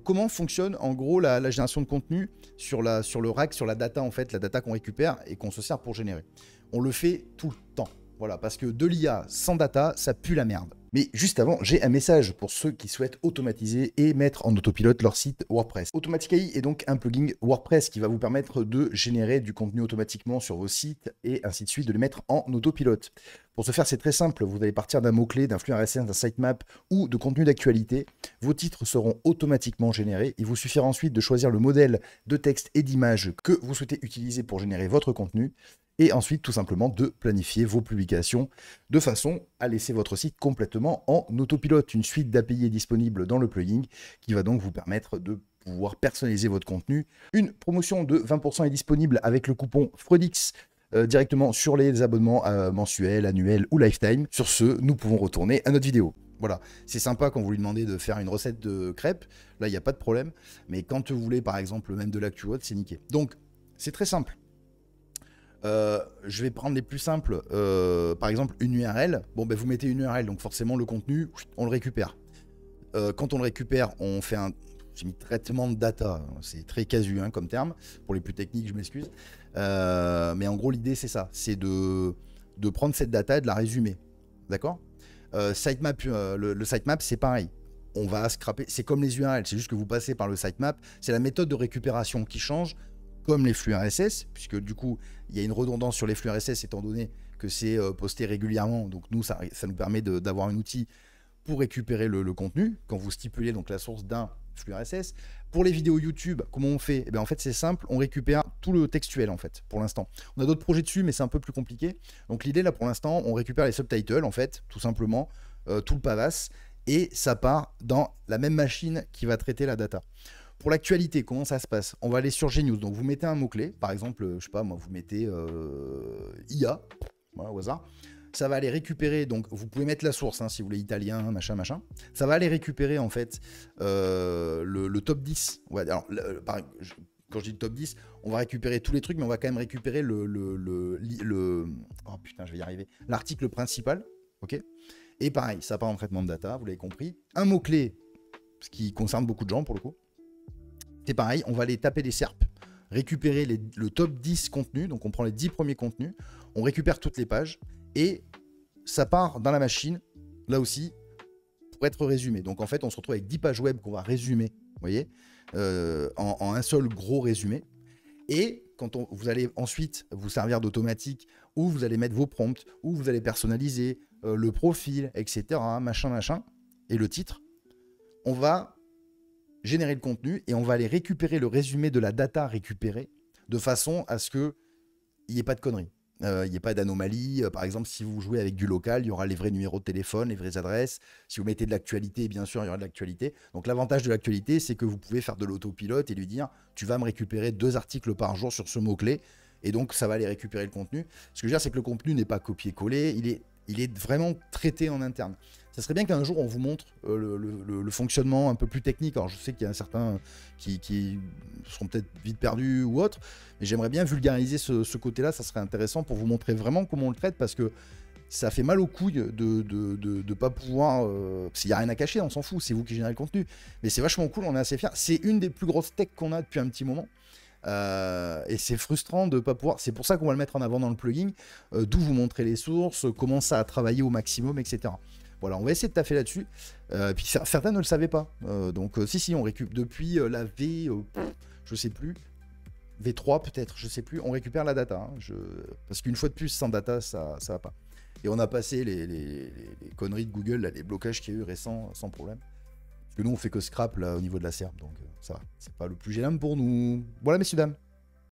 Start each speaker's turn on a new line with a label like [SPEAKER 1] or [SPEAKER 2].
[SPEAKER 1] Comment fonctionne en gros la génération de contenu sur le rack, sur la data en fait, la data qu'on récupère et qu'on se sert pour générer. On le fait tout le temps. Voilà, parce que de l'IA sans data, ça pue la merde. Mais juste avant, j'ai un message pour ceux qui souhaitent automatiser et mettre en autopilote leur site WordPress. Automatic AI est donc un plugin WordPress qui va vous permettre de générer du contenu automatiquement sur vos sites et ainsi de suite, de les mettre en autopilote. Pour ce faire, c'est très simple. Vous allez partir d'un mot-clé, d'un flux RSS, d'un sitemap ou de contenu d'actualité. Vos titres seront automatiquement générés. Il vous suffira ensuite de choisir le modèle de texte et d'image que vous souhaitez utiliser pour générer votre contenu. Et ensuite, tout simplement, de planifier vos publications de façon à laisser votre site complètement en autopilote. Une suite d'API est disponible dans le plugin qui va donc vous permettre de pouvoir personnaliser votre contenu. Une promotion de 20% est disponible avec le coupon FREUDIX directement sur les abonnements mensuels, annuels ou lifetime. Sur ce, nous pouvons retourner à notre vidéo. Voilà, c'est sympa quand vous lui demandez de faire une recette de crêpes, là il n'y a pas de problème, mais quand vous voulez par exemple même de l'actu haute, c'est niqué. Donc, c'est très simple. Je vais prendre les plus simples, par exemple une URL. Bon, ben vous mettez une URL, donc forcément le contenu, on le récupère. Quand on le récupère, on fait un traitement de data. C'est très casu hein, comme terme. Pour les plus techniques, je m'excuse. Mais en gros, l'idée, c'est ça. C'est de prendre cette data et de la résumer. D'accord. Sitemap, le sitemap, c'est pareil. On va scraper. C'est comme les URL. C'est juste que vous passez par le sitemap. C'est la méthode de récupération qui change, comme les flux RSS, puisque du coup, il y a une redondance sur les flux RSS, étant donné que c'est posté régulièrement. Donc nous, ça nous permet d'avoir un outil pour récupérer le contenu, quand vous stipulez donc la source d'un flux RSS. Pour les vidéos YouTube, comment on fait? Eh bien, en fait, c'est simple, on récupère tout le textuel, en fait, pour l'instant. On a d'autres projets dessus, mais c'est un peu plus compliqué. Donc l'idée, là, pour l'instant, on récupère les subtitles, en fait, tout simplement, tout le pavasse, et ça part dans la même machine qui va traiter la data. Pour l'actualité, comment ça se passe? On va aller sur Genius. Donc, vous mettez un mot-clé. Par exemple, je sais pas, moi, vous mettez IA, voilà, au hasard. Ça va aller récupérer, donc vous pouvez mettre la source, hein, si vous voulez italien, machin, machin. Ça va aller récupérer, en fait, le top 10. Ouais, alors, quand je dis le top 10, on va récupérer tous les trucs, mais on va quand même récupérer oh putain, je vais y arriver. L'article principal, ok? Et pareil, ça part en traitement de data, vous l'avez compris. Un mot-clé, ce qui concerne beaucoup de gens, pour le coup. C'est pareil, on va aller taper des SERP, récupérer le top 10 contenus, donc on prend les 10 premiers contenus, on récupère toutes les pages, et ça part dans la machine, là aussi, pour être résumé. Donc en fait, on se retrouve avec 10 pages web qu'on va résumer, vous voyez, en un seul gros résumé. Et quand vous allez ensuite vous servir d'automatique, où vous allez mettre vos prompts, où vous allez personnaliser le profil, etc., machin, machin, et le titre, on va générer le contenu et on va aller récupérer le résumé de la data récupérée de façon à ce qu'il n'y ait pas de conneries. Il n'y ait pas d'anomalie. Par exemple, si vous jouez avec du local, il y aura les vrais numéros de téléphone, les vraies adresses. Si vous mettez de l'actualité, bien sûr, il y aura de l'actualité. Donc l'avantage de l'actualité, c'est que vous pouvez faire de l'autopilote et lui dire « tu vas me récupérer 2 articles par jour sur ce mot-clé ». Et donc, ça va aller récupérer le contenu. Ce que je veux dire, c'est que le contenu n'est pas copié-collé, il est vraiment traité en interne. Ça serait bien qu'un jour, on vous montre le fonctionnement un peu plus technique. Alors, je sais qu'il y en a certains qui seront peut-être vite perdus ou autres, mais j'aimerais bien vulgariser ce côté-là. Ça serait intéressant pour vous montrer vraiment comment on le traite, parce que ça fait mal aux couilles de pas pouvoir... s'il n'y a rien à cacher, on s'en fout, c'est vous qui générez le contenu. Mais c'est vachement cool, on est assez fiers. C'est une des plus grosses techs qu'on a depuis un petit moment. Et c'est frustrant de ne pas pouvoir. C'est pour ça qu'on va le mettre en avant dans le plugin, d'où vous montrer les sources, comment ça a travaillé au maximum, etc. Voilà, on va essayer de taffer là-dessus. Puis certains ne le savaient pas. Donc si, on récupère depuis la V, je sais plus, V3 peut-être, je sais plus, on récupère la data. Hein, parce qu'une fois de plus, sans data, ça va pas. Et on a passé les conneries de Google, là, les blocages qu'il y a eu récents, sans problème. Parce que nous, on fait que scrap là, au niveau de la SERP, donc ça va. C'est pas le plus gênant pour nous. Voilà, messieurs, dames.